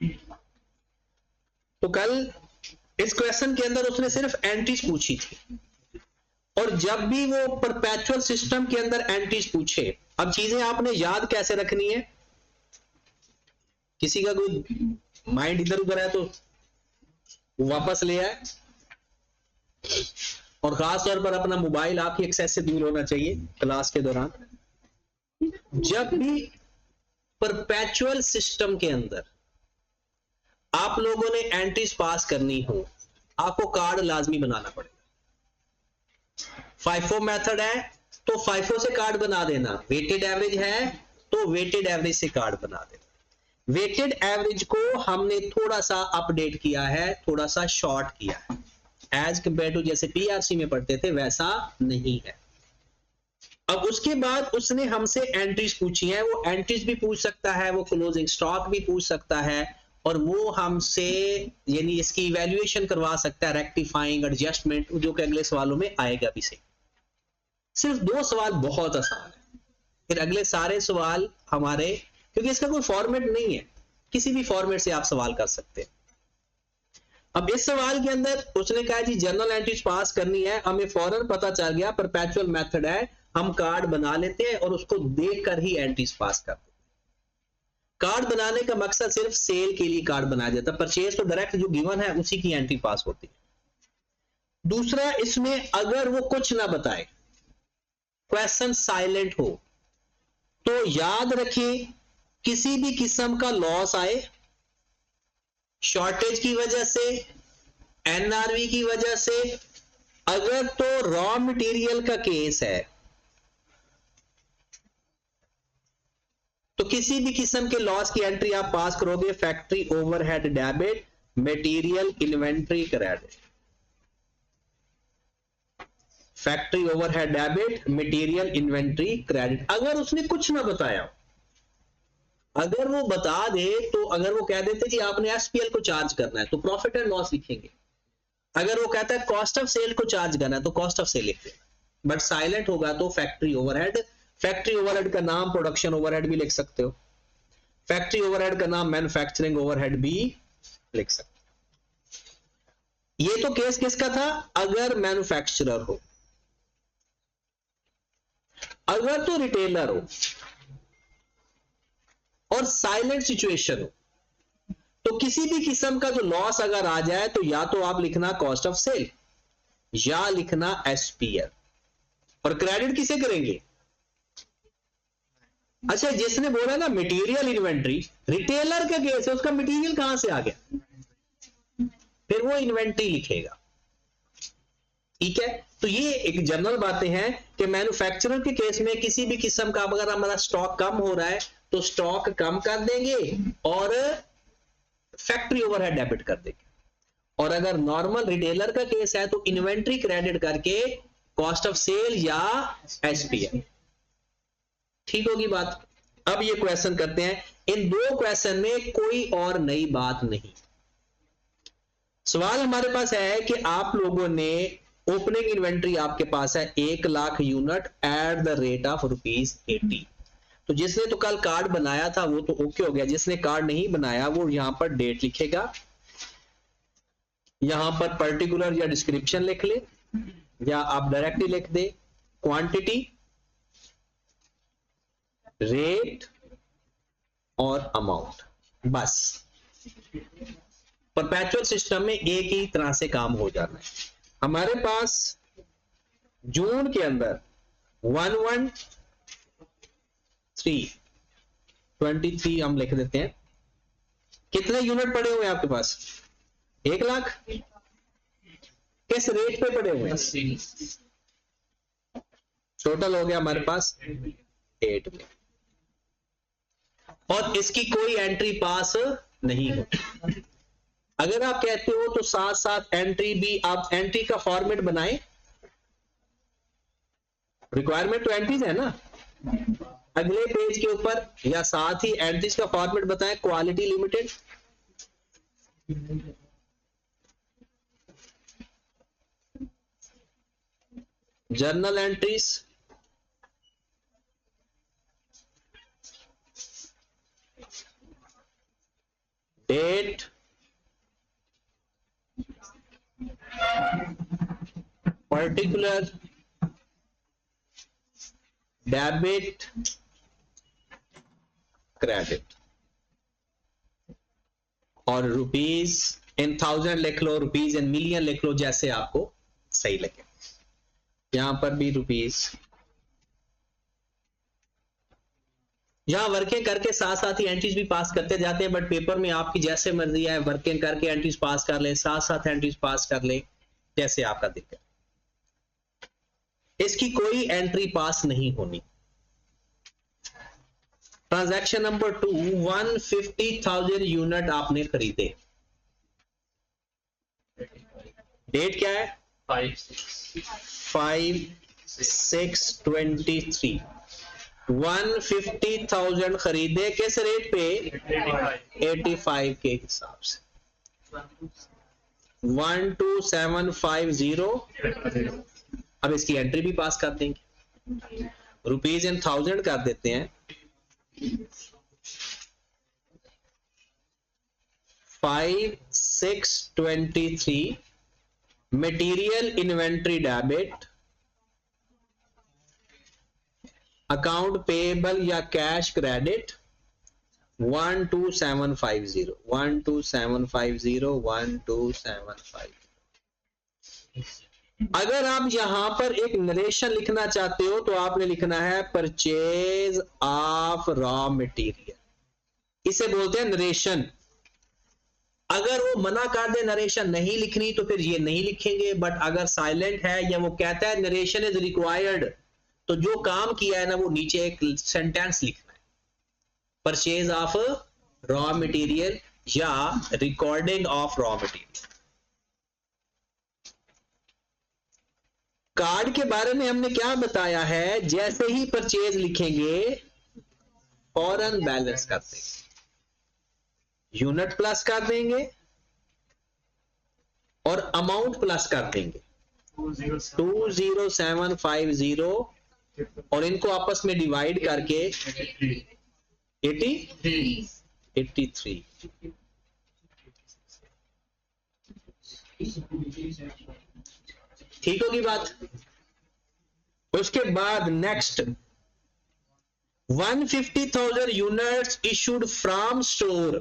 तो कल इस क्वेश्चन के अंदर उसने सिर्फ एंट्रीज पूछी थी, और जब भी वो परपेचुअल सिस्टम के अंदर एंट्रीज पूछे, अब चीजें आपने याद कैसे रखनी है, किसी का कोई माइंड इधर उधर है तो वापस ले आए, और खास तौर पर अपना मोबाइल आपकी एक्सेस से दूर होना चाहिए क्लास के दौरान। जब भी परपेचुअल सिस्टम के अंदर आप लोगों ने एंट्रीज पास करनी हो, आपको कार्ड लाजमी बनाना पड़ेगा। फाइफो मेथड है तो फाइफो से कार्ड बना देना, वेटेड एवरेज है तो वेटेड एवरेज से कार्ड बना देना। वेटेड एवरेज को हमने थोड़ा सा अपडेट किया है, थोड़ा सा शॉर्ट किया है, एज कंपेयर टू जैसे पीआरसी में पढ़ते थे वैसा नहीं है। अब उसके बाद उसने हमसे एंट्रीज पूछी है, वो एंट्रीज भी पूछ सकता है, वो क्लोजिंग स्टॉक भी पूछ सकता है, और वो हमसे यानी इसकी इवैल्यूएशन करवा सकता है, रेक्टिफाइंग, एडजस्टमेंट, जो कि अगले सवालों में आएगा भी सही। सिर्फ 2 सवाल बहुत आसान है, फिर अगले सारे सवाल हमारे, क्योंकि इसका कोई फॉर्मेट नहीं है, किसी भी फॉर्मेट से आप सवाल कर सकते हैं। अब इस सवाल के अंदर उसने कहा जी जनरल एंट्रीज पास करनी है, हमें फौरन पता चल गया परपेचुअल मेथड है, हम कार्ड बना लेते हैं और उसको देखकर ही एंट्रीज पास करते हैं। कार्ड बनाने का मकसद सिर्फ सेल के लिए कार्ड बनाया जाता है, परचेज तो डायरेक्ट जो गिवन है उसी की एंट्री पास होती है। दूसरा, इसमें अगर वो कुछ ना बताए, क्वेश्चन साइलेंट हो, तो याद रखिए किसी भी किस्म का लॉस आए, शॉर्टेज की वजह से, एनआरवी की वजह से, अगर तो रॉ मटेरियल का केस है तो किसी भी किस्म के लॉस की एंट्री आप पास करोगे, factory overhead debit, material inventory credit, factory overhead debit, material inventory credit. अगर उसने कुछ ना बताया, अगर वो बता दे तो, अगर वो कह देते कि आपने एसपीएल को चार्ज करना है तो प्रॉफिट एंड लॉस लिखेंगे, अगर वो कहता है कॉस्ट ऑफ सेल को चार्ज करना है तो कॉस्ट ऑफ सेल लिखते हैं, बट साइलेंट होगा तो फैक्ट्री ओवरहेड। फैक्ट्री ओवरहेड का नाम प्रोडक्शन ओवरहेड भी लिख सकते हो, फैक्ट्री ओवरहेड का नाम मैन्युफैक्चरिंग ओवरहेड भी लिख सकते हो। ये तो केस किसका था, अगर मैन्युफैक्चरर हो। अगर तो रिटेलर हो और साइलेंट सिचुएशन हो, तो किसी भी किस्म का जो लॉस अगर आ जाए तो या तो आप लिखना कॉस्ट ऑफ सेल या लिखना एसपीएल, और क्रेडिट किसे करेंगे। अच्छा, जिसने बोला ना मटेरियल इन्वेंट्री, रिटेलर का केस है, उसका मटेरियल कहां से आ गया, फिर वो इन्वेंट्री लिखेगा। ठीक है, तो ये एक जनरल बातें हैं कि मैन्युफैक्चरर के केस में किसी भी किस्म का अगर हमारा स्टॉक कम हो रहा है तो स्टॉक कम कर देंगे और फैक्ट्री ओवरहेड डेबिट कर देंगे, और अगर नॉर्मल रिटेलर का केस है तो इन्वेंट्री क्रेडिट करके कॉस्ट ऑफ सेल या एसपीएल। ठीक होगी बात। अब ये क्वेश्चन करते हैं, इन 2 क्वेश्चन में कोई और नई बात नहीं। सवाल हमारे पास है कि आप लोगों ने ओपनिंग इन्वेंट्री आपके पास है 1 lakh unit at the rate of ₹80। तो जिसने तो कल कार्ड बनाया था वो तो ओके हो गया, जिसने कार्ड नहीं बनाया वो यहां पर डेट लिखेगा, यहां पर पर्टिकुलर या डिस्क्रिप्शन लिख ले, या आप डायरेक्टली लिख दे क्वांटिटी, रेट और अमाउंट, बस। परपेचुअल सिस्टम में एक ही तरह से काम हो जाना है। हमारे पास जून के अंदर 11323 हम लिख देते हैं। कितने यूनिट पड़े हुए हैं आपके पास, 1 लाख। किस रेट पे पड़े हुए हैं, टोटल हो गया हमारे पास 8 में, और इसकी कोई एंट्री पास नहीं होती। अगर आप कहते हो तो साथ साथ एंट्री भी, आप एंट्री का फॉर्मेट बनाएं, रिक्वायरमेंट तो एंट्रीज है ना, अगले पेज के ऊपर, या साथ ही एंट्रीज का फॉर्मेट बताएं, quality limited, journal entries, date particular debit credit, और रुपीज इन 1000 लिख लो, रुपीज इन मिलियन लिख लो, जैसे आपको सही लगे। यहां पर भी रुपीज, यहां वर्किंग करके साथ साथ ही एंट्रीज भी पास करते जाते हैं, बट पेपर में आपकी जैसे मर्जी है, वर्किंग करके एंट्रीज पास कर ले, साथ साथ एंट्रीज पास कर ले, जैसे आपका दिक्कत। इसकी कोई एंट्री पास नहीं होनी। ट्रांजैक्शन नंबर 2, 150,000 यूनिट आपने खरीदे। डेट क्या है? 5/6/23। 150,000 खरीदे, किस रेट पे? 85 के हिसाब से। 12750। अब इसकी एंट्री भी पास कर देंगे, रुपीज इन 1000 कर देते हैं। 5/6/23 material inventory debit, account payable या कैश क्रेडिट 12750। 12750 12750। अगर आप यहां पर एक नरेशन लिखना चाहते हो तो आपने लिखना है परचेज ऑफ रॉ मटेरियल, इसे बोलते हैं नरेशन। अगर वो मना कर दे नरेशन नहीं लिखनी तो फिर ये नहीं लिखेंगे, बट अगर साइलेंट है या वो कहता है नरेशन इज रिक्वायर्ड, तो जो काम किया है ना वो नीचे एक सेंटेंस लिखना है, परचेज ऑफ रॉ मटेरियल या recording of raw material. Card के बारे में हमने क्या बताया है, जैसे ही परचेज लिखेंगे फौरन बैलेंस कर देंगे, यूनिट प्लस कर देंगे और अमाउंट प्लस कर देंगे 20750 और इनको आपस में डिवाइड करके 83। ठीक होगी बात। उसके बाद next 150,000 units issued from store,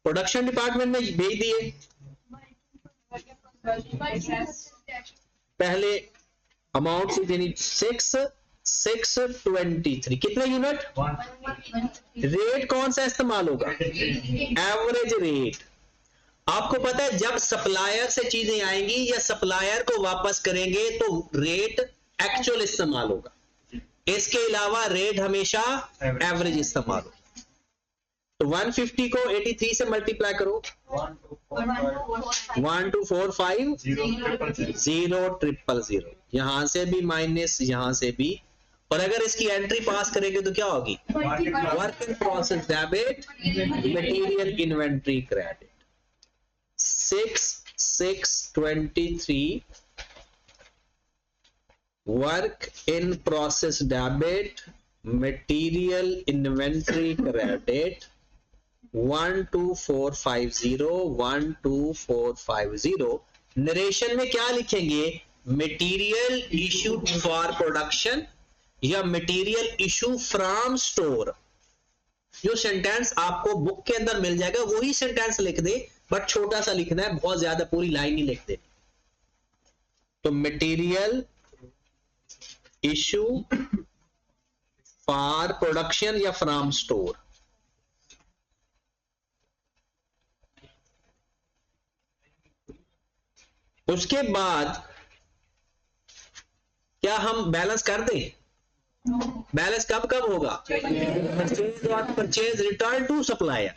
production department में भेज दिए। पहले अमाउंट सी देनी 6/6/23। कितने यूनिट? रेट कौन सा इस्तेमाल होगा? Average rate. आपको पता है जब सप्लायर से चीजें आएंगी या सप्लायर को वापस करेंगे तो रेट एक्चुअल इस्तेमाल होगा, इसके अलावा रेट हमेशा एवरेज इस्तेमाल होगा। तो 150 को 83 से मल्टीप्लाई करो, 124500000, यहां से भी माइनस, यहां से भी, और अगर इसकी एंट्री पास करेंगे तो क्या होगी? Work in process debit, material inventory credit. 6/6/23 work in process debit, material inventory credit 12450। Narration में क्या लिखेंगे? मटेरियल इशूड फॉर प्रोडक्शन या मटेरियल इशू फ्रॉम स्टोर। जो सेंटेंस आपको बुक के अंदर मिल जाएगा वही सेंटेंस लिख दे, बट छोटा सा लिखना है, बहुत ज्यादा पूरी लाइन ही लिख दे। तो मटेरियल इशू फॉर प्रोडक्शन या फ्रॉम स्टोर। उसके बाद क्या हम बैलेंस कर दें? बैलेंस कब कब होगा? परचेज और purchase return to supplier.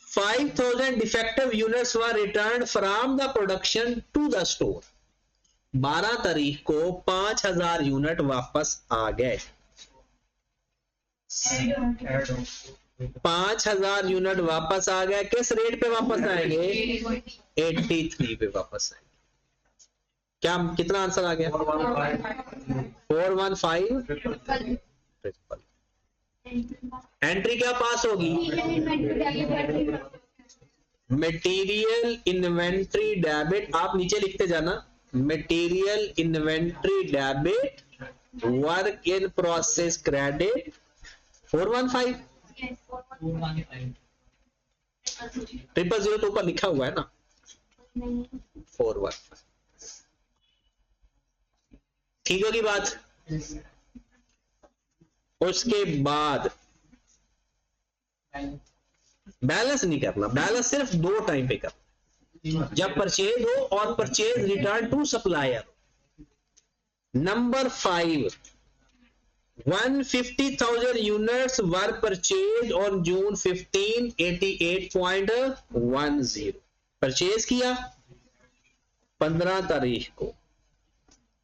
5,000 defective units were return from the production to the store. 12 तारीख को 5,000 यूनिट वापस आ गए। 5,000 यूनिट वापस आ गए, किस रेट पे वापस आएंगे? 83 पे वापस आएंगे। क्या कितना आंसर आ गया? 415 ट्रिपल। एंट्री क्या पास होगी? मटेरियल इन्वेंट्री डेबिट, आप नीचे लिखते जाना, material inventory debit work in process credit 415 000 तो ऊपर लिखा हुआ है ना 415। ठीक होगी बात? उसके बाद बैलेंस नहीं करना, बैलेंस सिर्फ 2 टाइम पे करना, जब परचेज हो और purchase return to supplier. Number 5, 150,000 units were purchase on June 15 88.10 purchase किया 15 तारीख को,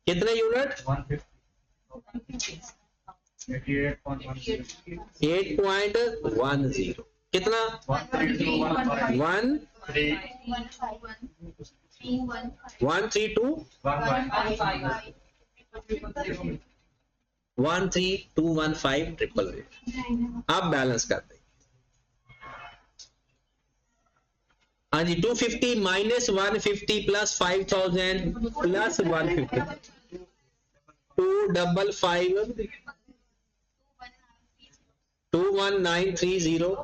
कितने यूनिट? 8.10 कितना? 13215 आप बैलेंस कर दें। हाँ जी, 250 माइनस 150 प्लस 5000 प्लस 150 255 21930।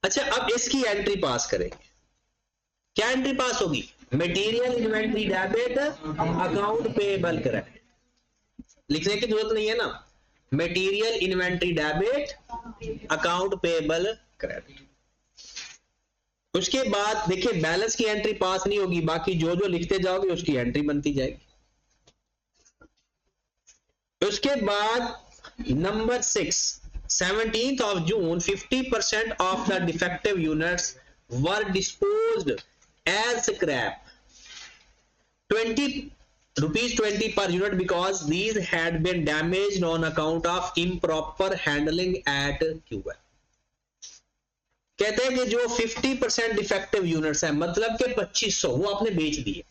अच्छा, अब इसकी एंट्री पास करेंगे। क्या एंट्री पास होगी? Material inventory debit account payable credit, लिखने की जरूरत नहीं है ना, material inventory debit account payable credit. उसके बाद देखिए बैलेंस की एंट्री पास नहीं होगी, बाकी जो जो लिखते जाओगे उसकी एंट्री बनती जाएगी। उसके बाद number 6, 17th of June 50% of the defective units were disposed as scrap, 20 rupees 20 per unit because these had been damaged on account of improper handling at QL। कहते हैं कि जो 50% डिफेक्टिव यूनिट्स है, मतलब कि 2500 वो आपने बेच दिए,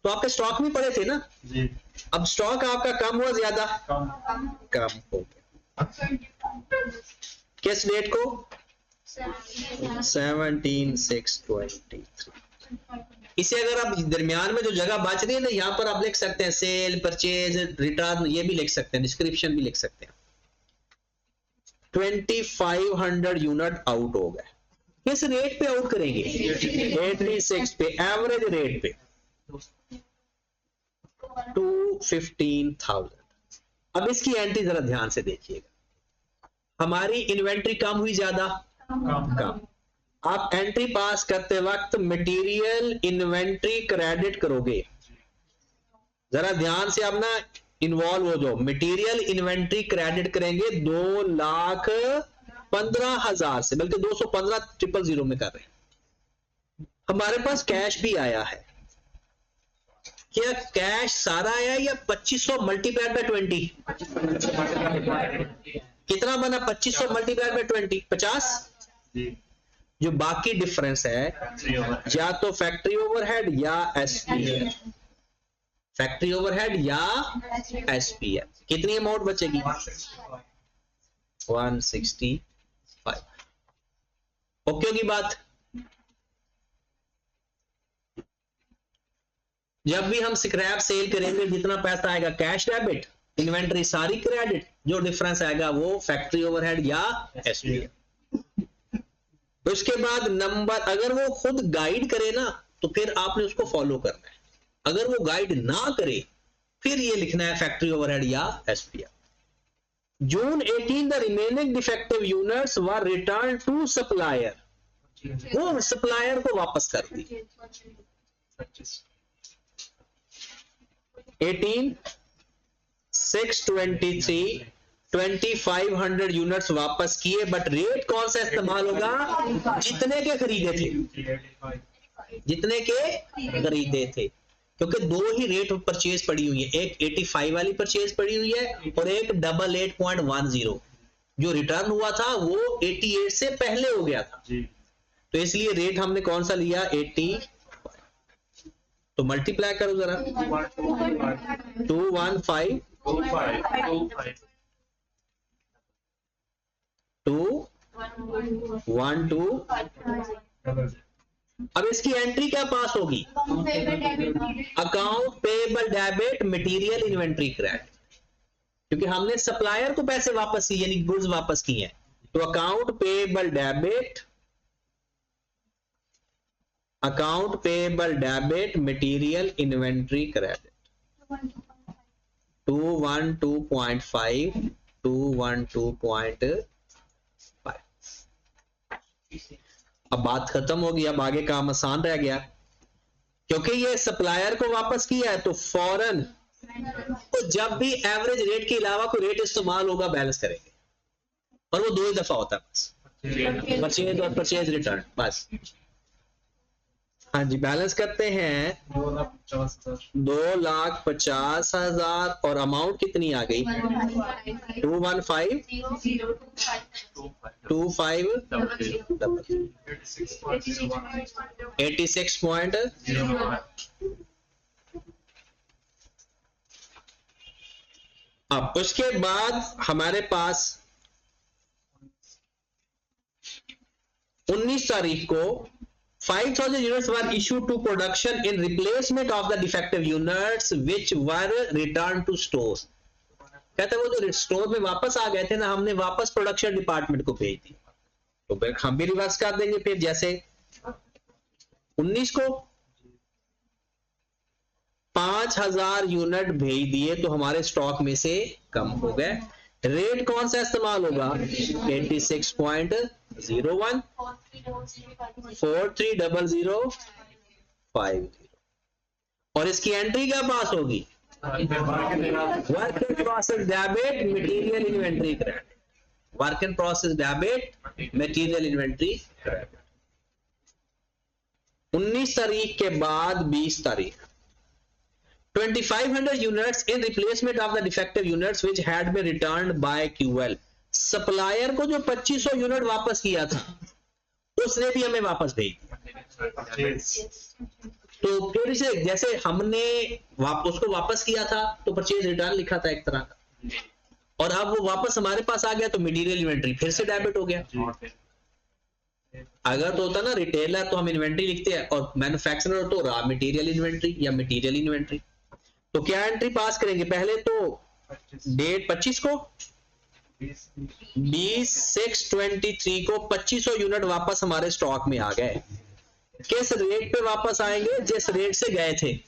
तो आपके स्टॉक में पड़े थे ना जी। अब स्टॉक आपका कम हुआ ज्यादा? कम हो गया। किस डेट को? 17/6/23। इसे अगर आप दरमियान में जो जगह बच रही है ना, यहां पर आप लिख सकते हैं सेल, परचेज, रिटर्न, ये भी लिख सकते हैं, डिस्क्रिप्शन भी लिख सकते हैं। 2500 यूनिट आउट हो गए। किस रेट पे आउट करेंगे? 86 पे, एवरेज रेट पे 215,000। अब इसकी एंट्री जरा ध्यान से देखिएगा, हमारी इन्वेंट्री कम हुई ज्यादा? कम। आप एंट्री पास करते वक्त मटेरियल इन्वेंट्री क्रेडिट करोगे, जरा ध्यान से आप ना इन्वॉल्व हो जाओ। मटेरियल इन्वेंट्री क्रेडिट करेंगे 2,15,000 से, बल्कि 215,000 में कर रहे हैं। हमारे पास कैश भी आया है, क्या कैश सारा आया या 2500 मल्टीप्लाइड बाय 20? कितना बना 2500 मल्टीप्लाइड बाय 20? 50। जो बाकी डिफरेंस है या तो फैक्ट्री ओवरहेड या एसपीएफ, फैक्ट्री ओवरहेड या एसपीएफ। कितनी अमाउंट बचेगी? 165। ओके होगी बात? जब भी हम स्क्रैप सेल करेंगे जितना पैसा आएगा कैश डेबिट, इन्वेंट्री सारी क्रेडिट, जो डिफरेंस आएगा वो फैक्ट्री ओवरहेड या एसपीएफ। उसके बाद नंबर, अगर वो खुद गाइड करे ना तो फिर आपने उसको फॉलो करना है, अगर वो गाइड ना करे फिर ये लिखना है फैक्ट्री ओवरहेड या SPF. June 18 the remaining defective units were return to supplier, वो सप्लायर को वापस कर दी। 18/6/23 2500 यूनिट्स वापस किए, बट रेट कौन सा इस्तेमाल होगा? जितने के खरीदे थे, जितने के खरीदे थे, क्योंकि दो ही रेट परचेज पड़ी हुई है, एक 85 वाली परचेज पड़ी हुई है और एक 88.10। जो रिटर्न हुआ था वो 88 से पहले हो गया था, तो इसलिए रेट हमने कौन सा लिया? 80। तो मल्टीप्लाई करो जरा, 215 212। अब इसकी एंट्री क्या पास होगी? Account payable debit material inventory credit, क्योंकि हमने सप्लायर को पैसे वापस किए यानी गुड्स वापस किए हैं, तो account payable debit, account payable debit material inventory credit 212.5 212.5। अब बात खत्म होगी, अब आगे काम आसान रह गया, क्योंकि ये सप्लायर को वापस किया है तो फौरन तो जब भी एवरेज रेट के अलावा कोई रेट इस्तेमाल होगा बैलेंस करेंगे, और वो 2 ही दफा होता है बस, परचेज और परचेज रिटर्न बस। हाँ जी, बैलेंस करते हैं 2,50,000 और अमाउंट कितनी आ गई? 215,26.0। अब उसके बाद हमारे पास 19 तारीख को 5,000 units were issued to production in replacement of the defective units which were returned to stores। कहते हैं वो जो स्टोर में वापस आ गए थे ना, हमने वापस प्रोडक्शन डिपार्टमेंट को भेज दी, तो फिर हम भी रिवर्स कर देंगे। फिर जैसे 19 को 5,000 यूनिट भेज दिए तो हमारे स्टॉक में से कम हो गए। रेट कौन सा इस्तेमाल होगा? 86.01 430050। और इसकी एंट्री क्या पास होगी? Work in process debit material inventory credit, work in process debit material inventory credit. 19 तारीख के बाद 20 तारीख 2,500 units in replacement of the defective units which had been returned by QL। Supplier को जो 2500 यूनिट वापस किया था उसने भी हमें वापस भेज दिया। तो फिर से जैसे हमने उसको वापस किया था तो परचेज रिटर्न लिखा था एक तरह का, और अब वो वापस हमारे पास आ गया तो मटेरियल इन्वेंट्री फिर से डेबिट हो गया। अगर तो होता ना रिटेलर तो हम इन्वेंट्री लिखते हैं और मैन्युफैक्चरर तो रॉ मटेरियल इन्वेंट्री या मटेरियल इन्वेंट्री। तो क्या एंट्री पास करेंगे? पहले तो डेट 25 को 20/6/23 को 2500 यूनिट वापस हमारे स्टॉक में आ गए। किस रेट पे वापस आएंगे? जिस रेट से गए थे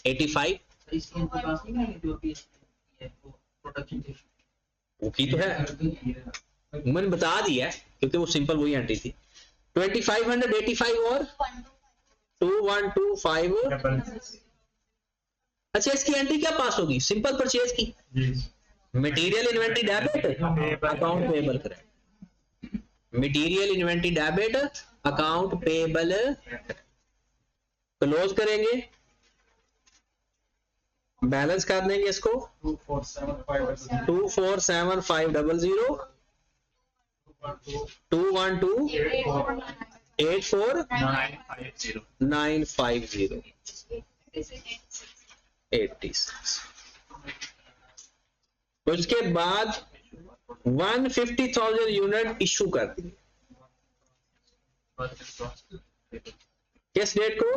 85। वो की तो है, मैंने बता दिया है क्योंकि वो सिंपल वही एंट्री थी। 2,585 और 2,125। अच्छा, इसकी एंट्री क्या पास होगी? सिंपल परचेज की material inventory debit account payable credit, material inventory debit account payable. Close करेंगे, बैलेंस कर देंगे इसको 247,500 212,84,950 86। उसके बाद 150,000 यूनिट इशू कर दी। किस डेट को?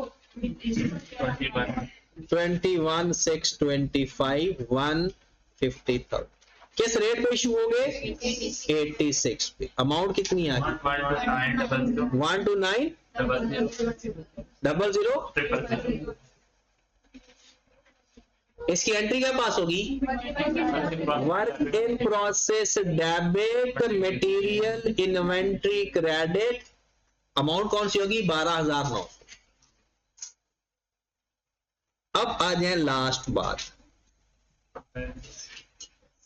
21/6/25 150,000। किस रेट पे इशू होंगे? 86 पे। अमाउंट कितनी आ गई? 129,000। इसकी एंट्री क्या पास होगी? Work in process debit material inventory credit. Amount कौन सी होगी? 12,900। अब आ जाए लास्ट बात।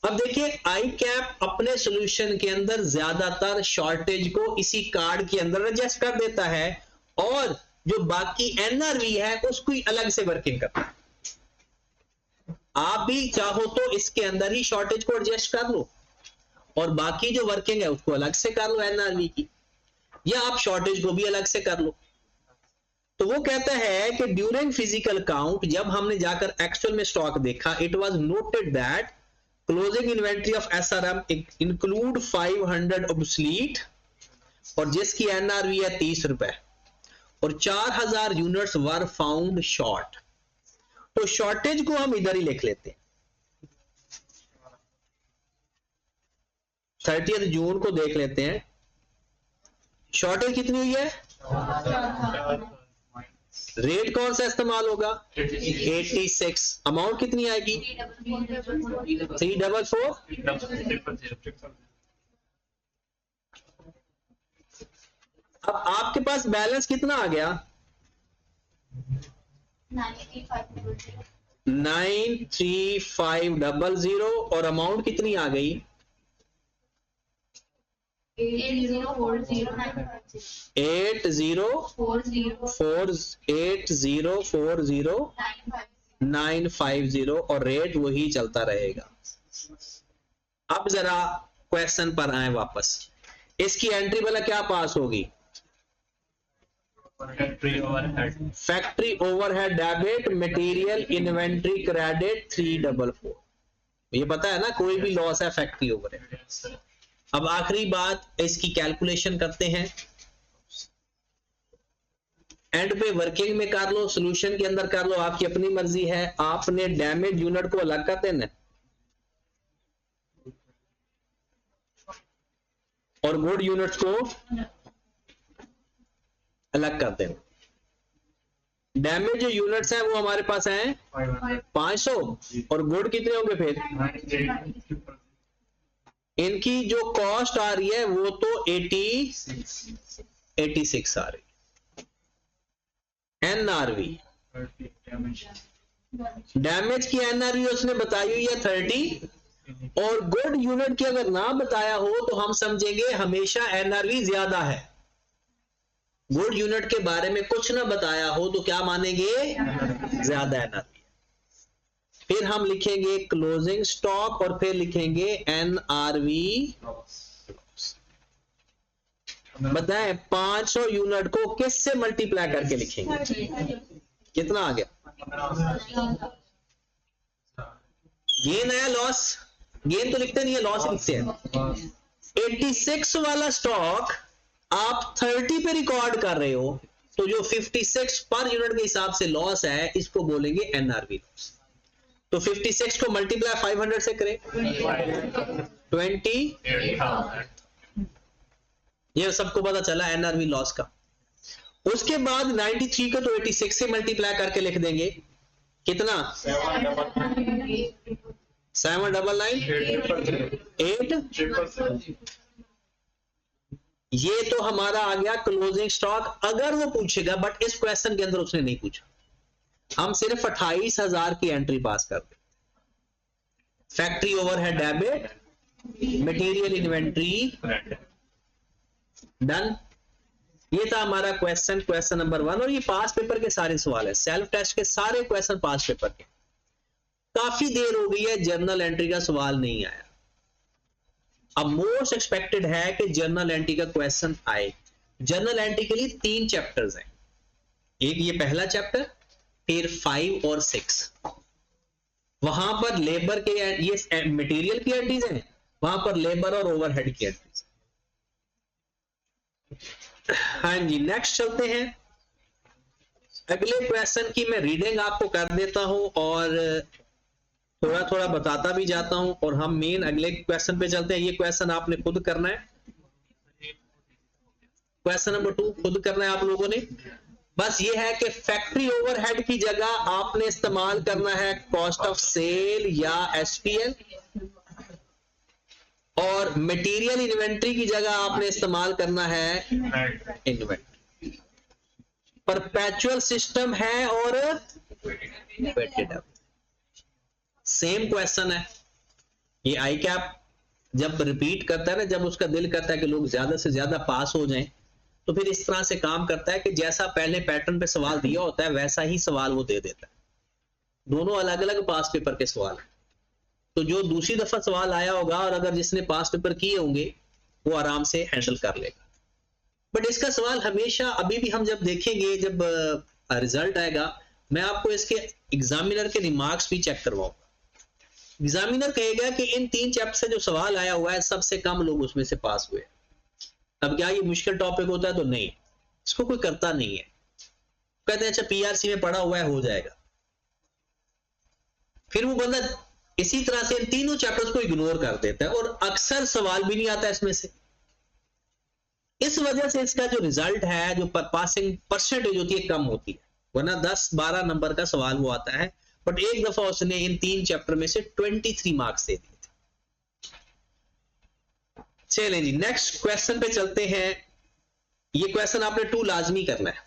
अब देखिए, आई कैप अपने सॉल्यूशन के अंदर ज्यादातर शॉर्टेज को इसी कार्ड के अंदर एडजस्ट कर देता है, और जो बाकी एनआरवी है उसको ही अलग से वर्किंग करता है। आप भी चाहो तो इसके अंदर ही शॉर्टेज को एडजस्ट कर लो और बाकी जो वर्किंग है उसको अलग से कर लो एनआरवी की, या आप शॉर्टेज को भी अलग से कर लो। तो वो कहता है कि ड्यूरिंग फिजिकल काउंट, जब हमने जाकर एक्चुअल में स्टॉक देखा, it was noted that closing inventory of SRM include 500 obsolete और जिसकी एनआरवी है 30 रुपए और 4000 यूनिट्स वर फाउंड शॉर्ट। तो शॉर्टेज को हम इधर ही लिख लेते हैं, 30 जून को देख लेते हैं। शॉर्टेज कितनी हुई है? रेट कौन सा इस्तेमाल होगा? 86। अमाउंट कितनी आएगी? 344। अब आपके पास बैलेंस कितना आ गया? 93500 और अमाउंट कितनी आ गई? 8040950 और रेट वही चलता रहेगा। अब जरा क्वेश्चन पर आए वापस। इसकी एंट्री वाला क्या पास होगी? Factory overhead debit material inventory credit 344। ये पता है ना, कोई भी लॉस है फैक्ट्री ओवरहेड। अब आखिरी बात, इसकी कैलकुलेशन करते हैं। एंड पे वर्किंग में कर लो, सॉल्यूशन के अंदर कर लो, आपकी अपनी मर्जी है। आपने डैमेज यूनिट को अलग कर देना और गुड यूनिट्स को अलग कर देना। डैमेज जो यूनिट्स हैं वो हमारे पास हैं 500 और गुड कितने होंगे फिर? इनकी जो कॉस्ट आ रही है वो तो 86 आ रही। एनआरवी, डैमेज की एनआरवी उसने बताई हुई है 30 और गुड यूनिट की अगर ना बताया हो तो हम समझेंगे हमेशा एनआरवी ज्यादा है। गुड यूनिट के बारे में कुछ ना बताया हो तो क्या मानेंगे? ज्यादा एनआरवी। फिर हम लिखेंगे क्लोजिंग स्टॉक और फिर लिखेंगे एनआरवी। बताएं 500 यूनिट को किस से मल्टीप्लाई करके लिखेंगे? कितना आ गया? गेन है लॉस? गेन तो लिखते नहीं है, लॉस लिखते हैं। 86 वाला स्टॉक आप 30 पे रिकॉर्ड कर रहे हो तो जो 56 पर यूनिट के हिसाब से लॉस है इसको बोलेंगे एनआरवी लॉस। तो 56 को मल्टीप्लाई 500 से करें 20। ये सबको पता चला एनआरवी लॉस का। उसके बाद 93 को तो 86 से मल्टीप्लाई करके लिख देंगे। कितना? 799 ये तो हमारा आ गया क्लोजिंग स्टॉक। अगर वो पूछेगा, बट इस क्वेश्चन के अंदर उसने नहीं पूछा, हम सिर्फ 28,000 की एंट्री पास कर दे। Factory overhead debit material inventory done. ये था हमारा क्वेश्चन, क्वेश्चन नंबर 1। और ये पास पेपर के सारे सवाल है, सेल्फ टेस्ट के सारे क्वेश्चन पास पेपर के। काफी देर हो गई है, जर्नल एंट्री का सवाल नहीं आया। अब मोस्ट एक्सपेक्टेड है कि जर्नल एंट्री का क्वेश्चन आए। जर्नल एंट्री के लिए 3 चैप्टर्स हैं। एक ये पहला चैप्टर, फिर 5 और 6। वहां पर लेबर के, ये मटेरियल की एंट्रीज हैं, वहां पर लेबर और ओवरहेड की एंट्रीज। हाँ जी, नेक्स्ट चलते हैं। अगले क्वेश्चन की मैं रीडिंग आपको कर देता हूं और थोड़ा थोड़ा बताता भी जाता हूं और हम मेन अगले क्वेश्चन पे चलते हैं। ये क्वेश्चन आपने खुद करना है, क्वेश्चन नंबर 2 खुद करना है आप लोगों ने। बस ये है कि फैक्ट्री ओवरहेड की जगह आपने इस्तेमाल करना है कॉस्ट ऑफ सेल या एसपीएल, और मटेरियल इन्वेंट्री की जगह आपने इस्तेमाल करना है इन्वेंट्री। परपेचुअल सिस्टम है और वेटेड। सेम क्वेश्चन है। ये आई कैप जब रिपीट करता है ना, जब उसका दिल करता है कि लोग ज्यादा से ज्यादा पास हो जाएं, तो फिर इस तरह से काम करता है कि जैसा पहले पैटर्न पे सवाल दिया होता है वैसा ही सवाल वो दे देता है। दोनों अलग अलग पास पेपर के सवाल हैं। तो जो दूसरी दफा सवाल आया होगा और अगर जिसने पास पेपर किए होंगे वो आराम से हैंडल कर लेगा। बट इसका सवाल हमेशा अभी भी हम जब देखेंगे, जब रिजल्ट आएगा, मैं आपको इसके एग्जामिनर के रिमार्क्स भी चेक करवाऊंगा। एग्जामिनर कहेगा कि इन 3 चैप्टर से जो सवाल आया हुआ है सबसे कम लोग उसमें से पास हुए। अब क्या ये मुश्किल टॉपिक होता है? तो नहीं, इसको कोई करता नहीं है, कहते हैं अच्छा पीआरसी में पढ़ा हुआ है, हो जाएगा। फिर वो बंदा इसी तरह से इन तीनों चैप्टर्स को इग्नोर कर देता है और अक्सर सवाल भी नहीं आता इसमें से। इस वजह से इसका जो रिजल्ट है, जो पासिंग परसेंटेज होती है, कम होती है, वरना 10-12 नंबर का सवाल वो आता है। बट एक दफा उसने इन 3 चैप्टर में से 23 मार्क्स दे दिए थे। चलें जी, नेक्स्ट क्वेश्चन पे चलते हैं। ये क्वेश्चन आपने 2 लाजमी करना है।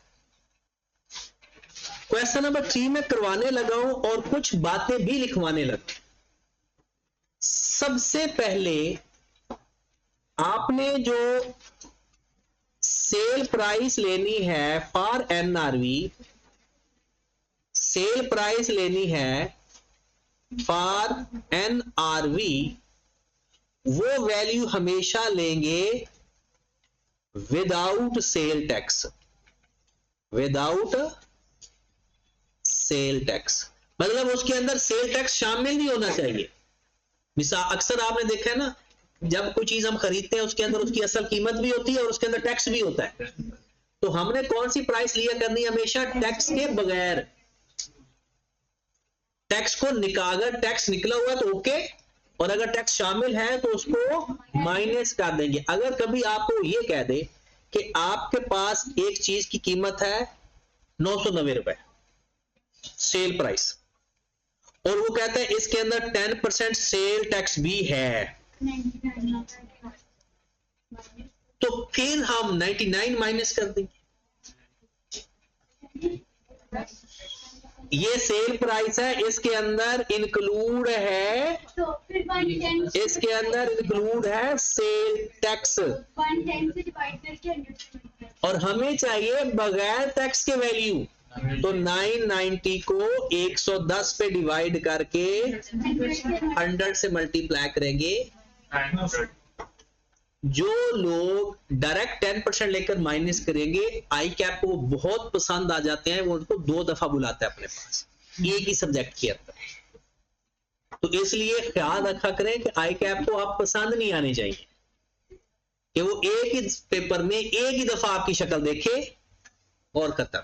क्वेश्चन नंबर 3 में करवाने लगा हूं और कुछ बातें भी लिखवाने लगा। सबसे पहले आपने जो सेल प्राइस लेनी है फॉर एनआरवी, सेल प्राइस लेनी है फॉर एनआरवी, वो वैल्यू हमेशा लेंगे without sale tax, without sale tax. मतलब उसके अंदर सेल टैक्स शामिल नहीं होना चाहिए। मिसाल अक्सर आपने देखा है ना, जब कोई चीज हम खरीदते हैं उसके अंदर उसकी असल कीमत भी होती है और उसके अंदर टैक्स भी होता है। तो हमने कौन सी प्राइस लिया करनी है? हमेशा टैक्स के बगैर। टैक्स को निकाल, टैक्स निकला हुआ तो ओके, और अगर टैक्स शामिल है तो उसको माइनस कर देंगे। अगर कभी आपको ये कह दे कि आपके पास एक चीज की कीमत है 990 रुपए सेल प्राइस, और वो कहता है इसके अंदर 10% सेल टैक्स भी है, तो फिर हम 99 माइनस कर देंगे। ये सेल प्राइस है, इसके अंदर इंक्लूड है, इसके अंदर इंक्लूड है सेल टैक्स, और हमें चाहिए बगैर टैक्स के वैल्यू। तो 990 को 110 पे डिवाइड करके 100 से मल्टीप्लाई करेंगे। जो लोग डायरेक्ट 10% लेकर माइनस करेंगे, आई कैप को बहुत पसंद आ जाते हैं, वो उनको 2 दफा बुलाते हैं अपने पास एक ही सब्जेक्ट के अंदर। तो इसलिए ख्याल रखा करें कि आई कैप को आप पसंद नहीं आनी चाहिए कि वो एक ही पेपर में एक ही दफा आपकी शक्ल देखे और खत्म।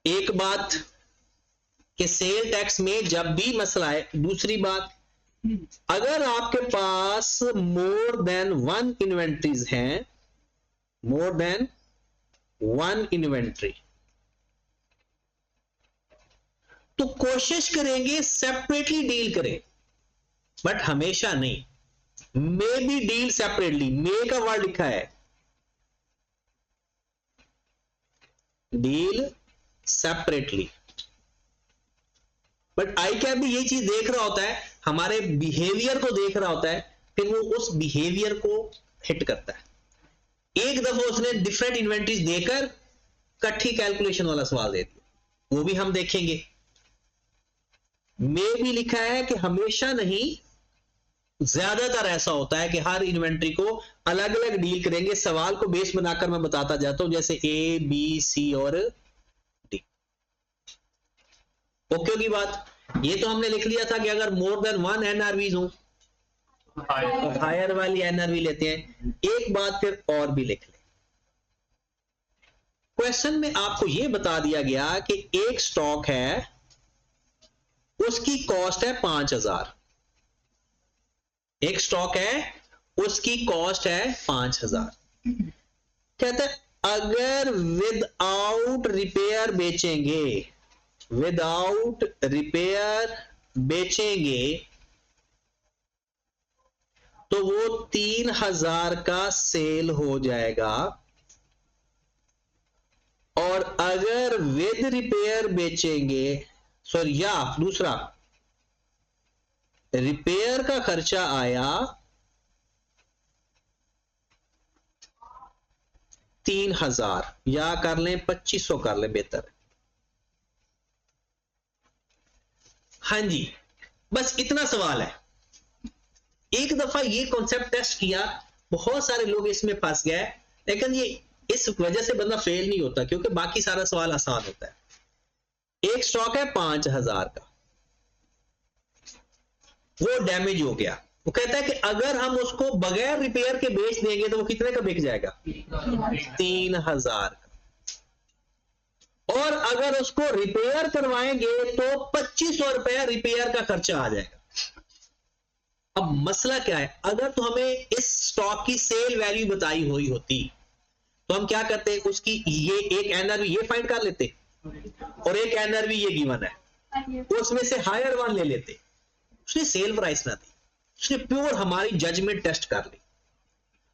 एक बात कि सेल टैक्स में जब भी मसला है। दूसरी बात, अगर आपके पास मोर देन 1 इन्वेंट्रीज हैं, मोर देन 1 इन्वेंट्री, तो कोशिश करेंगे सेपरेटली डील करें, बट हमेशा नहीं। मे भी डील सेपरेटली, मे का वर्ड लिखा है, deal separately. But I cap भी यही चीज देख रहा होता है, हमारे बिहेवियर को देख रहा होता है, फिर वो उस बिहेवियर को हिट करता है। एक दफा उसने डिफरेंट इन्वेंट्रीज देकर इकट्ठी कैलकुलेशन वाला सवाल दे दिया, वो भी हम देखेंगे। में भी लिखा है कि हमेशा नहीं, ज्यादातर ऐसा होता है कि हर इन्वेंट्री को अलग अलग डील करेंगे। सवाल को बेस बनाकर मैं बताता जाता हूं, जैसे ए, बी, सी और डी। ओके की बात। ये तो हमने लिख लिया था कि अगर मोर देन 1 एनआरवीज हो तो हायर वाली एनआरवी लेते हैं। एक बात फिर और भी लिख ले, क्वेश्चन में आपको यह बता दिया गया कि एक स्टॉक है, उसकी कॉस्ट है 5000। एक स्टॉक है, उसकी कॉस्ट है 5000। कहते हैं अगर विदाउट रिपेयर बेचेंगे, विदाउट रिपेयर बेचेंगे तो वो 3000 का सेल हो जाएगा, और अगर विद रिपेयर बेचेंगे, सॉरी, या दूसरा, रिपेयर का खर्चा आया 3000, या कर लें 2500 कर लें, बेहतर है। हाँ जी, बस इतना सवाल है। एक दफा ये कॉन्सेप्ट टेस्ट किया, बहुत सारे लोग इसमें फंस गए, लेकिन ये इस वजह से बंदा फेल नहीं होता क्योंकि बाकी सारा सवाल आसान होता है। एक स्टॉक है 5000 का, वो डैमेज हो गया, वो कहता है कि अगर हम उसको बगैर रिपेयर के बेच देंगे तो वो कितने का बिक जाएगा? 3000 का। और अगर उसको रिपेयर करवाएंगे तो 2500 रुपया रिपेयर का खर्चा आ जाएगा। अब मसला क्या है, अगर तो हमें इस स्टॉक की सेल वैल्यू बताई हुई होती तो हम क्या करते, उसकी ये एक एनआरवी ये फाइंड कर लेते और एक एनआरवी ये गिवन है, उसमें से हायर वन ले लेते। उसने सेल प्राइस ना दी, उसने प्योर हमारी जजमेंट टेस्ट कर ली।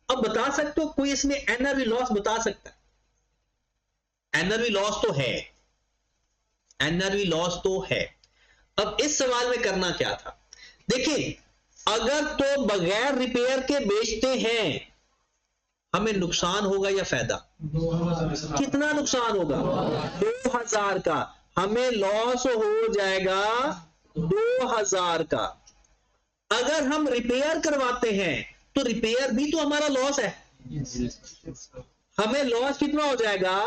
अब बता सकते हो कोई इसमें एनआरवी लॉस बता सकता है? एनआरवी लॉस तो है, एनआरवी लॉस तो है। अब इस सवाल में करना क्या था, देखिए अगर तो बगैर रिपेयर के बेचते हैं हमें नुकसान होगा या फायदा? कितना नुकसान होगा? 2000 का। हमें लॉस हो जाएगा 2000 का। अगर हम रिपेयर करवाते हैं तो रिपेयर भी तो हमारा लॉस है, हमें लॉस कितना हो जाएगा?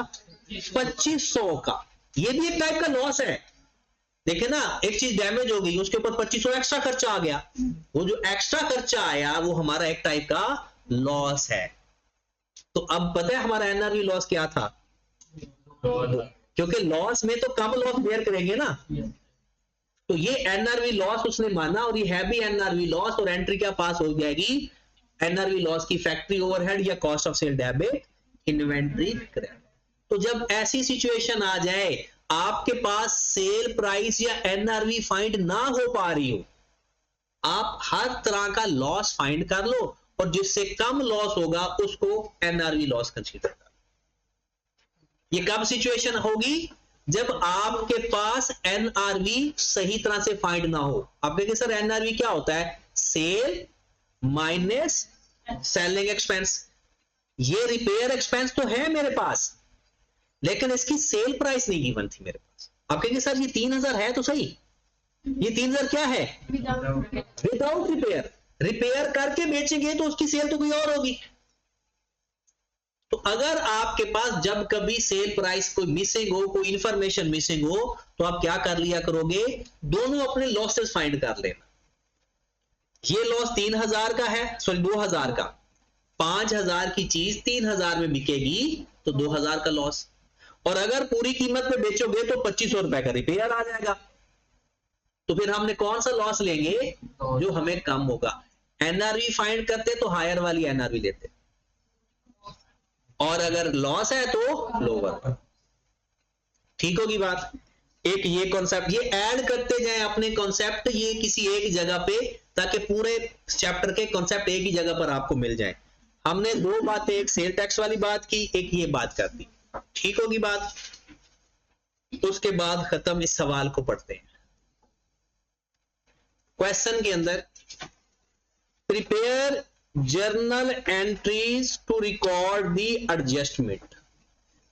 2500 का। ये भी एक टाइप का लॉस है। देखे ना, एक चीज डैमेज हो गई, उसके ऊपर 2500 एक्स्ट्रा खर्चा आ गया, वो जो एक्स्ट्रा खर्चा आया वो हमारा एक टाइप का लॉस है। तो अब पता है हमारा एनआरवी लॉस क्या था? क्योंकि लॉस में तो कम लॉस बेयर करेंगे ना, तो ये एनआरवी लॉस उसने माना और ये है भी एनआरवी लॉस, और एंट्री क्या पास हो जाएगी? एनआरवी लॉस की फैक्ट्री ओवरहेड या cost of sale debit inventory credit. तो जब ऐसी सिचुएशन आ जाए आपके पास सेल प्राइस या एनआरवी फाइंड ना हो पा रही हो, आप हर तरह का लॉस फाइंड कर लो और जिससे कम लॉस होगा उसको एनआरवी लॉस कंसीडर कर। ये कब सिचुएशन होगी? जब आपके पास एनआरवी सही तरह से फाइंड ना हो। आप देखिए सर एनआरवी क्या होता है? Sale minus selling expense. ये रिपेयर एक्सपेंस तो है मेरे पास, लेकिन इसकी सेल प्राइस नहीं गिवन थी मेरे पास। आप कहेंगे सर ये 3000 है तो सही, ये 3000 क्या है? Without repair. रिपेयर करके बेचेंगे तो उसकी सेल तो कोई और होगी। तो अगर आपके पास जब कभी सेल प्राइस कोई मिसिंग हो, कोई इंफॉर्मेशन मिसिंग हो, तो आप क्या कर लिया करोगे? दोनों अपने लॉसेस फाइंड कर लेना। ये लॉस 3000 का है, सॉरी 2000 का। 5000 की चीज 3000 में बिकेगी तो 2000 का लॉस, और अगर पूरी कीमत पे बेचोगे तो 2500 रुपए का रिपेयर आ जाएगा। तो फिर हमने कौन सा लॉस लेंगे? जो हमें कम होगा। एनआरवी फाइंड करते तो हायर वाली एनआरवी लेते, और अगर लॉस है तो लोअर पर। ठीक होगी बात? एक ये कॉन्सेप्ट, ये ऐड करते जाएं अपने कॉन्सेप्ट ये किसी एक जगह पे, ताकि पूरे चैप्टर के कॉन्सेप्ट एक ही जगह पर आपको मिल जाए। हमने दो बातें, एक सेल टैक्स वाली बात की, एक ये बात कर दी। ठीक होगी बात? उसके बाद खत्म। इस सवाल को पढ़ते हैं। क्वेश्चन के अंदर prepare journal entries to record the adjustment.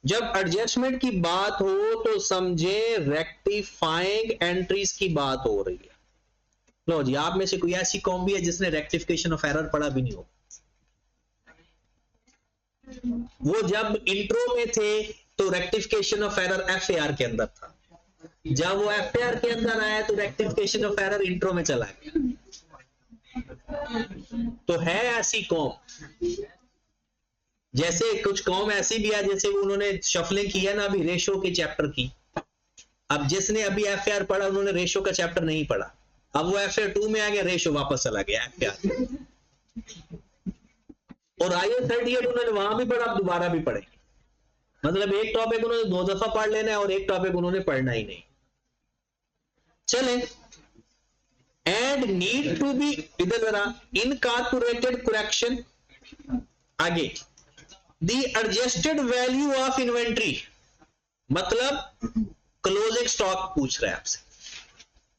जब एडजस्टमेंट की बात हो तो समझे रेक्टिफाइंग एंट्रीज की बात हो रही है। लो जी, आप में से कोई ऐसी कौम भी है जिसने रेक्टिफिकेशन ऑफ एरर पढ़ा भी नहीं हो? वो जब इंट्रो में थे तो रेक्टिफिकेशन ऑफ एरर एफएआर के अंदर था, जब वो एफएआर के अंदर आया तो रेक्टिफिकेशन ऑफ एरर इंट्रो में चला गया। तो है ऐसी कौम, जैसे कुछ कौम ऐसी भी है जैसे उन्होंने शफलिंग की है ना अभी रेशो के चैप्टर की। अब जिसने अभी एफएआर पढ़ा उन्होंने रेशो का चैप्टर नहीं पढ़ा, अब वो एफएआर 2 में आ गया, रेशो वापस चला गया एफएआर। और IAS 38 उन्होंने वहां भी पढ़ा, अब दोबारा भी पढ़े। मतलब एक टॉपिक उन्होंने 2 दफा पढ़ लेना है और एक टॉपिक उन्होंने पढ़ना ही नहीं। चले, एंड नीड टू बी इधर जरा इनकॉर्पोरेटेड करेक्शन। आगे the adjusted value of inventory, मतलब क्लोजिंग स्टॉक पूछ रहा है आपसे।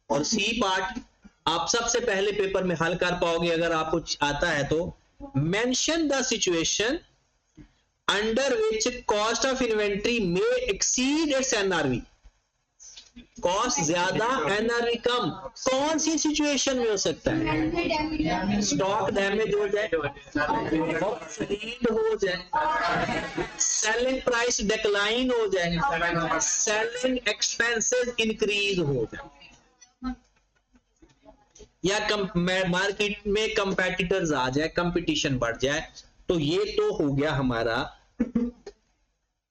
और सी पार्ट आप सबसे पहले पेपर में हल कर पाओगे अगर आपको आता है तो। Mention the situation under which cost of inventory may exceed it's NRV. Cost ज्यादा एनआरवी कम, कौन सी सिचुएशन में हो सकता है? स्टॉक डैमेज हो जाए, ऑब्सोलीट हो जाए, सेलिंग प्राइस डिक्लाइन हो जाए, सेलिंग एक्सपेंसेस इंक्रीज हो जाए, या मार्केट में कंपेटिटर्स आ जाए, कंपटीशन बढ़ जाए। तो ये तो हो गया हमारा।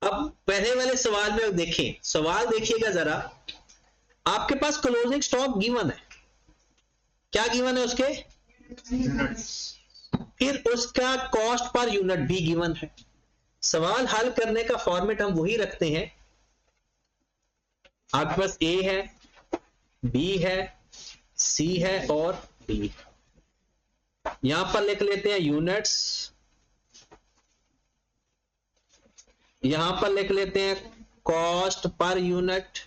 अब पहले वाले सवाल में देखें, सवाल देखिएगा जरा, आपके पास क्लोजिंग स्टॉक गिवन है, क्या गिवन है उसके, फिर उसका कॉस्ट पर यूनिट भी गिवन है। सवाल हल करने का फॉर्मेट हम वही रखते हैं, आपके पास ए है, बी है, सी है और डी। यहां पर लिख लेते हैं यूनिट्स, यहां पर लिख लेते हैं कॉस्ट पर यूनिट,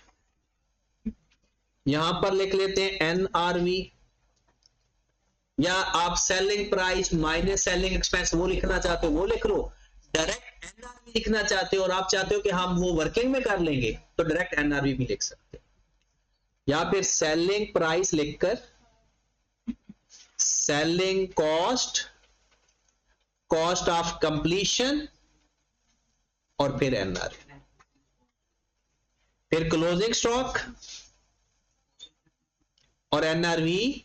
यहां पर लिख लेते हैं एनआरवी, या आप selling price minus selling expense वो लिखना चाहते हो वो लिख लो, डायरेक्ट एनआरवी लिखना चाहते हो और आप चाहते हो कि हम वो वर्किंग में कर लेंगे तो डायरेक्ट एनआरवी भी लिख सकते हो, या फिर सेलिंग प्राइस लिखकर selling cost, cost of completion और फिर एनआरवी, फिर क्लोजिंग स्टॉक और एनआरवी।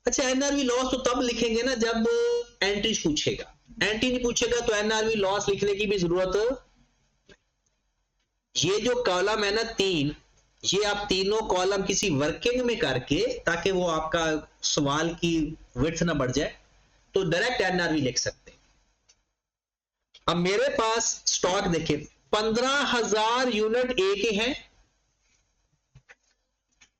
अच्छा, एनआरवी लॉस तो तब लिखेंगे ना जब एंट्रीज पूछेगा, एंट्री नहीं पूछेगा तो एनआरवी लॉस लिखने की भी जरूरत। ये जो कॉलम है ना तीन, ये आप तीनों कॉलम किसी वर्किंग में करके, ताकि वो आपका सवाल की विड्थ ना बढ़ जाए, तो डायरेक्ट एनआरवी लिख सकते हैं। अब मेरे पास स्टॉक देखिए 15,000 यूनिट ए के हैं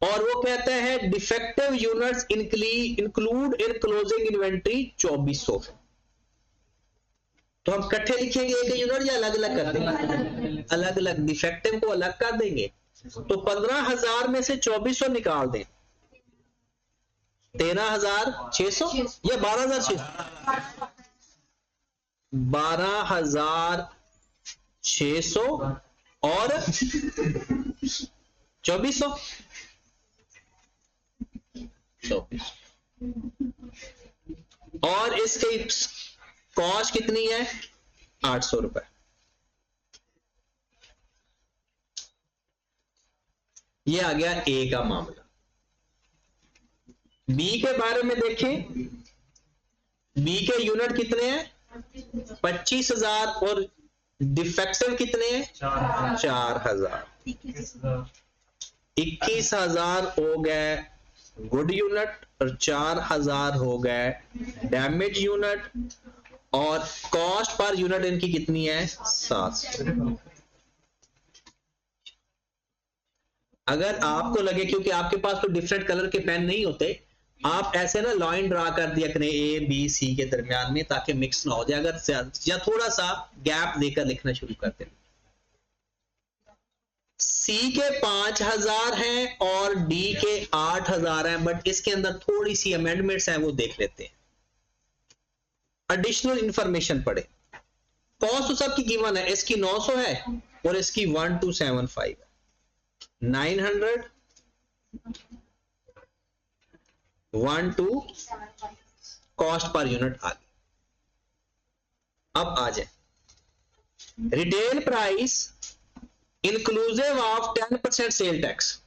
और वो कहता है defective units include in closing inventory 2400। तो हम इकट्ठे लिखेंगे एक यूनिट या अलग अलग कर देंगे? अलग अलग, डिफेक्टिव को अलग कर देंगे। तो 15,000 में से 2400 निकाल दें, 13,600 या 12,600, 12,600 और 2400, और इसकी कॉस्ट कितनी है? 800 रुपए। ये आ गया ए का मामला। बी के बारे में देखें, बी के यूनिट कितने हैं? 25,000 और डिफेक्टिव कितने हैं? 4,000। 21,000 हो गए गुड यूनिट और 4,000 हो गए डैमेज यूनिट, और कॉस्ट पर यूनिट इनकी कितनी है? 700। अगर आपको लगे, क्योंकि आपके पास तो डिफरेंट कलर के पेन नहीं होते, आप ऐसे ना लाइन ड्रा कर दिया करें ए बी सी के दरमियान में, ताकि मिक्स ना हो जाए, अगर या थोड़ा सा गैप देकर लिखना शुरू कर दें। सी के 5,000 हैं और डी के 8,000 हैं, बट इसके अंदर थोड़ी सी अमेंडमेंट्स हैं, वो देख लेते हैं। एडिशनल इंफॉर्मेशन पढ़े। कॉस्ट तो सबकी गिवन है, इसकी 900 है और इसकी 1275 है, 900 12 कॉस्ट पर यूनिट आ गई। अब आ जाए retail price inclusive of 10% sale tax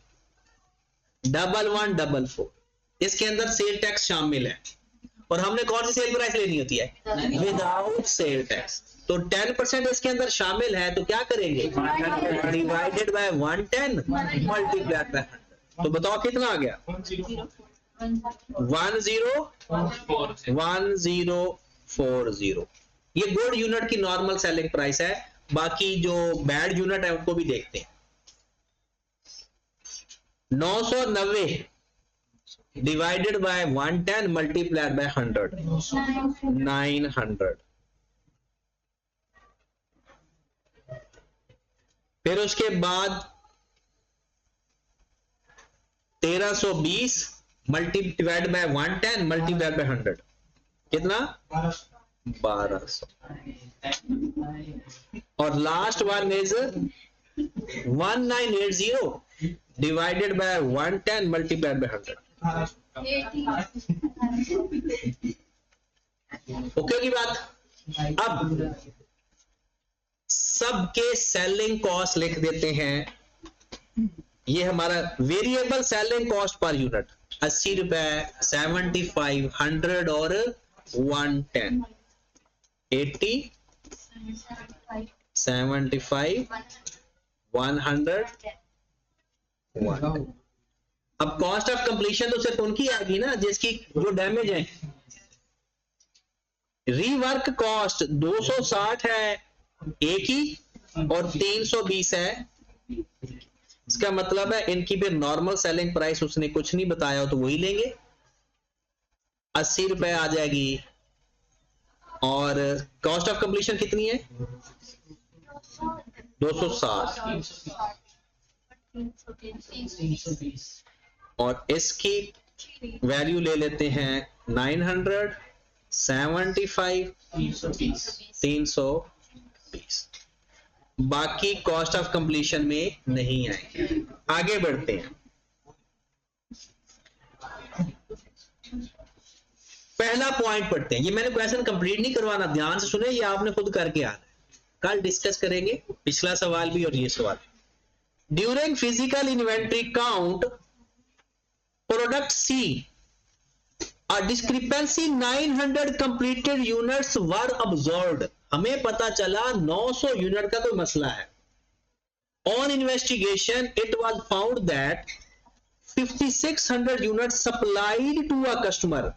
1144, इसके अंदर सेल टैक्स शामिल है, और हमने कौन सी सेल प्राइस लेनी होती है? Without sale tax. तो 10% इसके अंदर शामिल है, तो क्या करेंगे? Divided by 110 multiplied by 100। तो बताओ कितना आ गया? 1040। ये गुड यूनिट की नॉर्मल सेलिंग प्राइस है। बाकी जो बैड यूनिट है उनको भी देखते हैं। 990 डिवाइडेड बाय 110 मल्टीप्लाइड बाय 100, 900। फिर उसके बाद 1320 मल्टीप्लाइड बाय 110 मल्टीप्लाइड बाय 100, कितना? 1200। और last one is 1980 divided by 110 multiplied by 100। Okay की बात। अब सबके सेलिंग कॉस्ट लिख देते हैं। ये हमारा variable selling cost per unit 80 रुपए, 75, 100 और 110। 80, 75, 100, 110। अब कॉस्ट ऑफ कंप्लीशन तो सिर्फ उनकी आएगी ना जिसकी जो डैमेज है। रीवर्क कॉस्ट 260 है एक ही और 320 है। इसका मतलब है इनकी भी नॉर्मल सेलिंग प्राइस उसने कुछ नहीं बताया हो तो वही लेंगे, 80 रुपए आ जाएगी। और कॉस्ट ऑफ कंप्लीशन कितनी है? 260 और इसकी वैल्यू ले लेते हैं 900, 75, 320। बाकी कॉस्ट ऑफ कंप्लीशन में नहीं आएंगे। आगे बढ़ते हैं। पहला पॉइंट पढ़ते हैं। ये मैंने क्वेश्चन कंप्लीट नहीं करवाना, ध्यान से सुने, ये आपने खुद करके आना है। कल डिस्कस करेंगे पिछला सवाल भी और ये सवाल। During physical inventory count product C a discrepancy 900 completed units were observed। हमें पता चला 900 यूनिट का कोई मसला है। On investigation it was found that 5600 units supplied to a customer,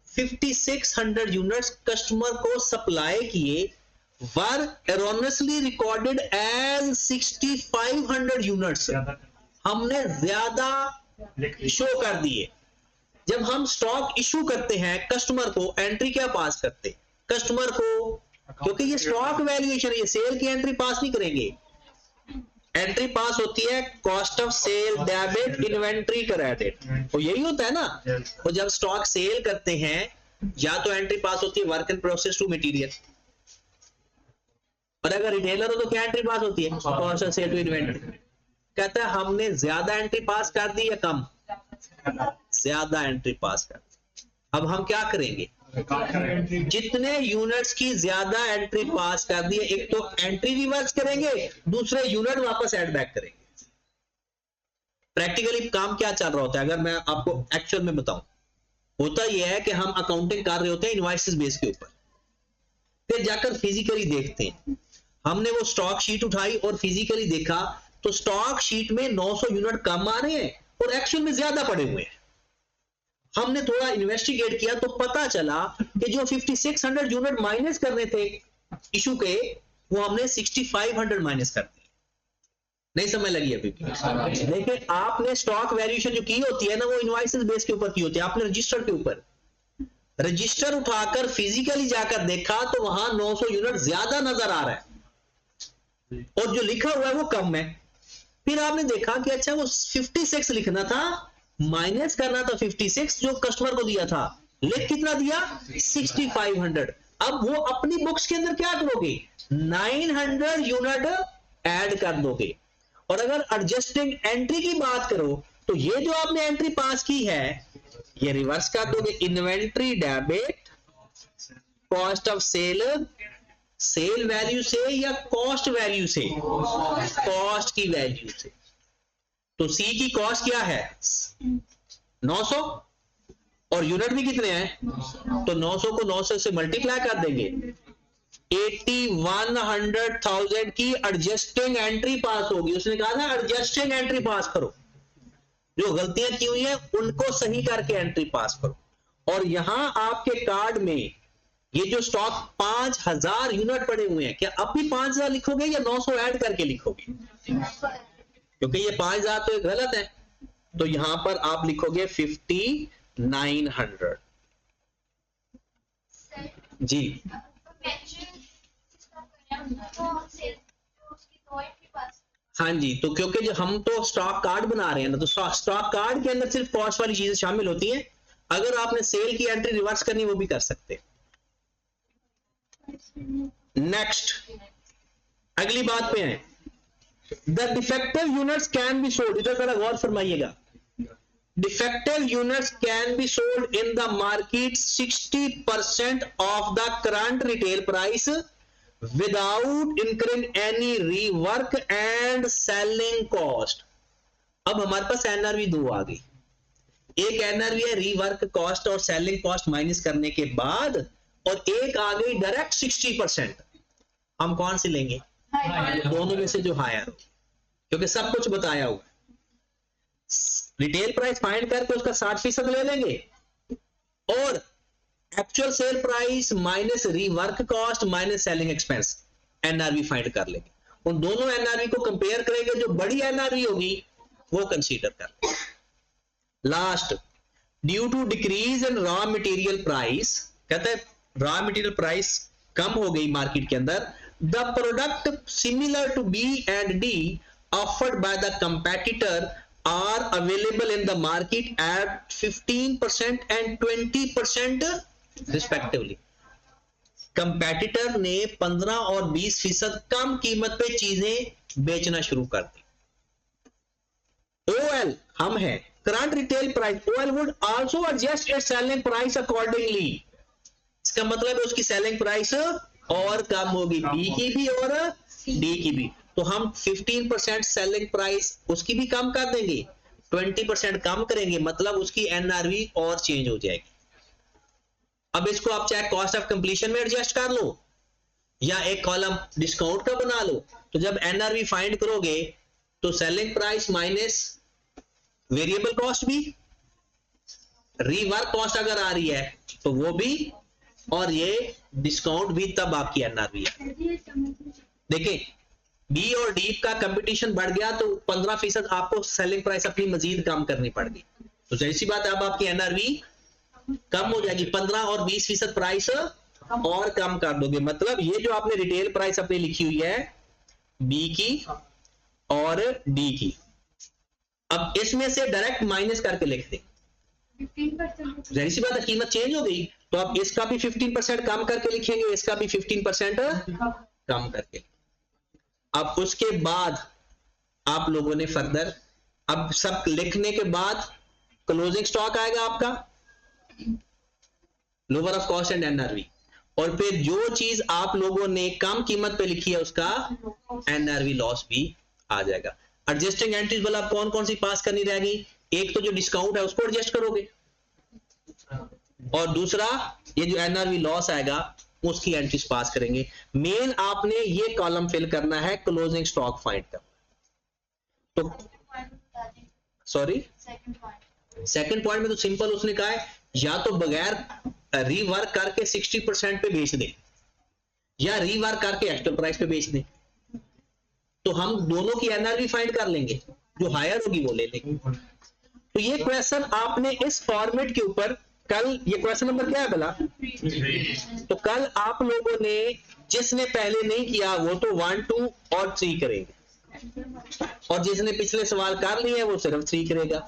5600 units customer को सप्लाई किए were erroneously recorded as 6500 units। हमने ज्यादा शो कर दिए। जब हम स्टॉक इशू करते हैं कस्टमर को, एंट्री क्या पास करते कस्टमर को, क्योंकि ये स्टॉक वैल्यूएशन, ये सेल की एंट्री पास नहीं करेंगे। एंट्री पास होती है cost of sale debit inventory credit, तो यही होता है ना। तो जब स्टॉक सेल करते हैं या तो एंट्री पास होती है work in process to material, और अगर रिटेलर हो तो क्या एंट्री पास होती है? Cost of sale to inventory. कहता है हमने ज्यादा एंट्री पास कर दी या कम? ज्यादा एंट्री पास कर दी। अब हम क्या करेंगे? जितने यूनिट्स की ज्यादा एंट्री पास कर दी है, एक तो एंट्री रिवर्स करेंगे, दूसरे यूनिट वापस ऐड बैक करेंगे। प्रैक्टिकली काम क्या चल रहा होता है अगर मैं आपको एक्चुअल में बताऊं, होता यह है कि हम अकाउंटिंग कर रहे होते हैं इनवॉइसेस बेस के ऊपर, फिर जाकर फिजिकली देखते हैं। हमने वो स्टॉक शीट उठाई और फिजिकली देखा तो स्टॉक शीट में 900 यूनिट कम आ रहे हैं और एक्चुअल में ज्यादा पड़े हुए हैं। हमने थोड़ा इन्वेस्टिगेट किया तो पता चला कि जो 5600 यूनिट माइनस करने थे इशू के, वो हमने 6500 माइनस कर दिए। नहीं समझ लगी अभी? देखिए आपने स्टॉक वैल्यूएशन जो की होती है ना, वो इनवॉइसेस बेस के ऊपर की होती है। आपने रजिस्टर के ऊपर रजिस्टर उठाकर फिजिकली जाकर देखा तो वहां 900 यूनिट ज्यादा नजर आ रहा है और जो लिखा हुआ है वो कम है। फिर आपने देखा कि अच्छा वो 56 लिखना था, माइनस करना था 56 जो कस्टमर को दिया था, लिख कितना दिया? 6500। अब वो अपनी बुक्स के अंदर क्या करोगे? 900 यूनिट ऐड कर दोगे। और अगर एडजस्टिंग एंट्री की बात करो तो ये जो आपने एंट्री पास की है ये रिवर्स कर दोगे। Inventory debit cost of sale, sale value से या कॉस्ट वैल्यू से? कॉस्ट की वैल्यू से। तो सी की कॉस्ट क्या है? 900 और यूनिट भी कितने हैं? तो 900 को 900 से मल्टीप्लाई कर देंगे। 81,100,000 की एडजस्टिंग एंट्री पास होगी। उसने कहा था एडजस्टिंग एंट्री पास करो, जो गलतियां की हुई हैं उनको सही करके एंट्री पास करो। और यहां आपके कार्ड में ये जो स्टॉक 5000 यूनिट पड़े हुए हैं, क्या अब भी 5000 लिखोगे या 900 ऐड करके लिखोगे? क्योंकि ये 5000 तो गलत है, तो यहां पर आप लिखोगे 5900। जी हाँ जी, तो क्योंकि जो हम तो स्टॉक कार्ड बना रहे हैं ना, तो स्टॉक कार्ड के अंदर सिर्फ कॉस्ट वाली चीजें शामिल होती हैं। अगर आपने सेल की एंट्री रिवर्स करनी वो भी कर सकते हैं। नेक्स्ट अगली बात पे है, the defective units can be sold, इधर जरा गौर फरमाइएगा, defective units can be sold in the market 60% of the current retail price without incurring any rework and selling cost. अब हमारे पास एनआरवी दो आ गई, एक एनआरवी है रीवर्क कॉस्ट और सेलिंग कॉस्ट माइनस करने के बाद, और एक आ गई डायरेक्ट 60%। हम कौन सी लेंगे? दोनों में से जो हायर हो, क्योंकि सब कुछ बताया हुआ। रिटेल प्राइस फाइंड करके उसका 60% ले लेंगे और actual sale price minus rework cost minus selling expense NRV find कर लेंगे। उन दोनों एनआरवी को कंपेयर करेंगे, जो बड़ी एनआरवी होगी वो कंसीडर कर। Last, due to decrease in raw material price, कहते हैं रॉ मटेरियल प्राइस कम हो गई मार्केट के अंदर, the product similar to B and D offered by the competitor are available in the market at 15% and 20% respectively. Competitor ने 15 और 20% कम कीमत पे चीजें बेचना शुरू कर दी। OL हम हैं, current retail price, OL would also adjust its selling price accordingly. इसका मतलब है उसकी सेलिंग प्राइस और कम होगी, बी की भी और डी की भी। तो हम 15% सेलिंग प्राइस उसकी भी कम कर देंगे, 20% कम करेंगे, मतलब उसकी एनआरवी और चेंज हो जाएगी। अब इसको आप चाहे कॉस्ट ऑफ कंप्लीशन में एडजस्ट कर लो या एक कॉलम डिस्काउंट का बना लो। तो जब एनआरवी फाइंड करोगे तो selling price minus variable cost भी, रीवर्क कॉस्ट अगर आ रही है तो वो भी, और ये डिस्काउंट भी, तब आपकी एनआरवी है। देखिए बी और डी का कंपटीशन बढ़ गया तो 15% आपको सेलिंग प्राइस अपनी मजीद कम करनी पड़ेगी, तो जाहिर सी बात है अब आपकी एनआरवी कम हो जाएगी। 15 और 20% प्राइस और कम कर दोगे, मतलब ये जो आपने रिटेल प्राइस अपनी लिखी हुई है बी की और डी की, अब इसमें से डायरेक्ट माइनस करके लिख दें, जाहिर सी बात है कीमत चेंज हो गई, तो आप इसका भी 15% कम करके लिखेंगे, इसका भी 15% कम करके। अब उसके बाद आप लोगों ने फर्दर, अब सब लिखने के बाद क्लोजिंग स्टॉक आएगा आपका, lower of cost and NRV, और फिर जो चीज आप लोगों ने कम कीमत पे लिखी है उसका एनआरवी लॉस भी आ जाएगा। एडजस्टिंग एंट्रीज वाला कौन कौन सी पास करनी रहेगी? एक तो जो डिस्काउंट है उसको एडजस्ट करोगे, और दूसरा ये जो एनआरवी लॉस आएगा उसकी एंट्रीज पास करेंगे। मेन आपने ये कॉलम फिल करना है क्लोजिंग स्टॉक फाइंड का। तो सॉरी, सेकंड पॉइंट में तो सिंपल उसने कहा है या तो बगैर रीवर्क करके 60% पे बेच दें या रीवर्क करके एक्चुअल प्राइस पे बेच दें, तो हम दोनों की एनआरवी फाइंड कर लेंगे, जो हायर होगी वो ले लेंगे। तो ये क्वेश्चन आपने इस फॉर्मेट के ऊपर कल, ये क्वेश्चन नंबर क्या है भला? तो कल आप लोगों ने जिसने पहले नहीं किया वो तो 1, 2 और 3 करेंगे, और जिसने पिछले सवाल कर लिए वो सिर्फ 3 करेगा।